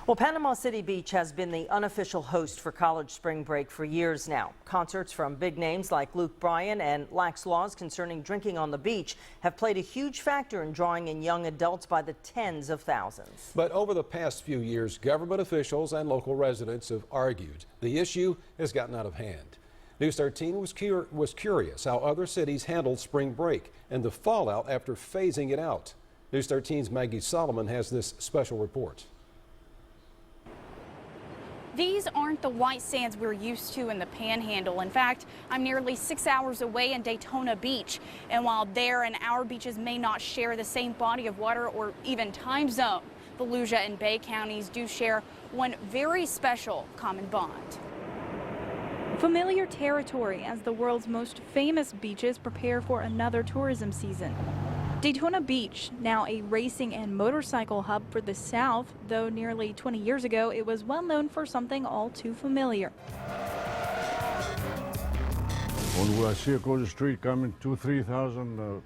Well, Panama City Beach has been the unofficial host for college spring break for years now. Concerts from big names like Luke Bryan and lax laws concerning drinking on the beach have played a huge factor in drawing in young adults by the tens of thousands. But over the past few years, government officials and local residents have argued the issue has gotten out of hand. News 13 was curious how other cities handled spring break and the fallout after phasing it out. News 13's Maggie Solomon has this special report. These aren't the white sands we're used to in the Panhandle. In fact, I'm nearly 6 hours away in Daytona Beach. And while there and our beaches may not share the same body of water or even time zone, Volusia and Bay counties do share one very special common bond. Familiar territory as the world's most famous beaches prepare for another tourism season. Daytona Beach, now a racing and motorcycle hub for the South, though nearly 20 years ago it was well known for something all too familiar. When I see across the street coming 2,000-3,000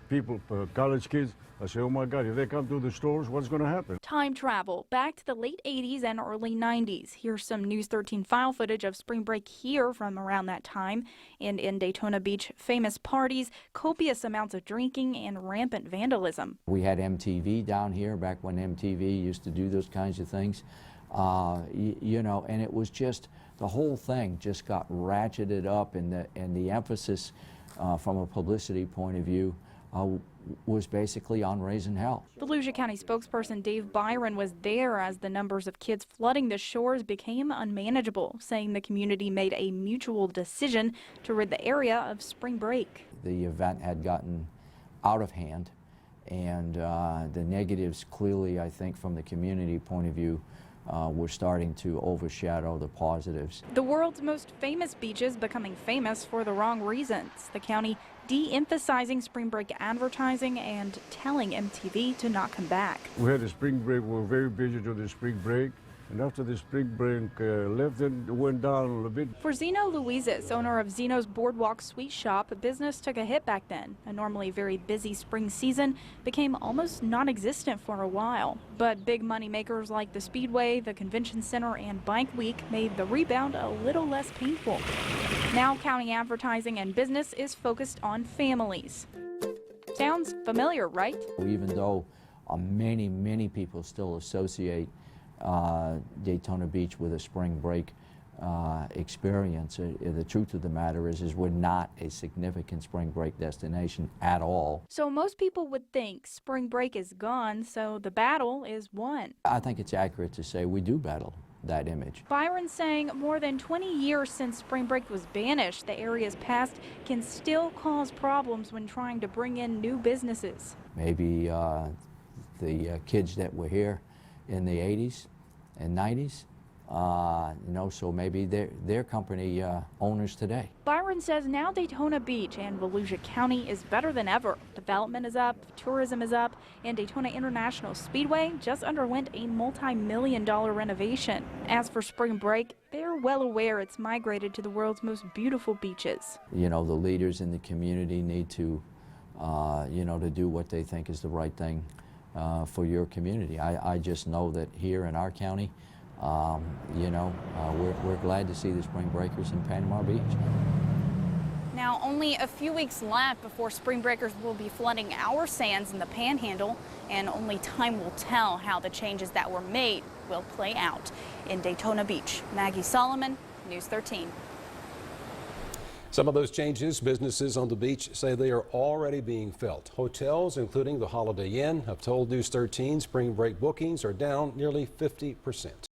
people, college kids, I say, oh my God, if they come to the stores, what's going to happen? Time travel back to the late 80s and early 90s. Here's some News 13 file footage of spring break here from around that time. And in Daytona Beach, famous parties, copious amounts of drinking, and rampant vandalism. We had MTV down here back when MTV used to do those kinds of things. You know, and it was just, the whole thing just got ratcheted up, and the emphasis from a publicity point of view was basically on raising hell. Volusia County spokesperson Dave Byron was there as the numbers of kids flooding the shores became unmanageable, saying the community made a mutual decision to rid the area of spring break. The event had gotten out of hand, and the negatives clearly, I think, from the community point of view, were starting to overshadow the positives. The world's most famous beaches becoming famous for the wrong reasons. The county de-emphasizing spring break advertising and telling MTV to not come back. We had a spring break, we were very busy during the spring break, and after the spring break left, then it went down a little bit. For Zeno Luizes, owner of Zeno's Boardwalk Sweet Shop, business took a hit back then. A normally very busy spring season became almost non-existent for a while. But big money makers like the Speedway, the Convention Center, and Bike Week made the rebound a little less painful. Now county advertising and business is focused on families. Sounds familiar, right? Even though many people still associate Daytona Beach with a spring break experience, the truth of the matter is we're not a significant spring break destination at all. So most people would think spring break is gone, so the battle is won. I think it's accurate to say we do battle that image. Byron saying more than 20 years since spring break was banished, the area's past can still cause problems when trying to bring in new businesses. Maybe the kids that were here in the 80s and 90s, you know, so maybe they're company owners today. Byron says now Daytona Beach and Volusia County is better than ever. Development is up, tourism is up, and Daytona International Speedway just underwent a multi-million-dollar renovation. As for spring break, they're well aware it's migrated to the world's most beautiful beaches. You know, the leaders in the community need to, you know, to do what they think is the right thing for your community. I just know that here in our county, you know, we're glad to see the spring breakers in Panama Beach. Now, only a few weeks left before spring breakers will be flooding our sands in the Panhandle, and only time will tell how the changes that were made will play out. In Daytona Beach, Maggie Solomon, News 13. Some of those changes, businesses on the beach say they are already being felt. Hotels, including the Holiday Inn, have told News 13 spring break bookings are down nearly 50%.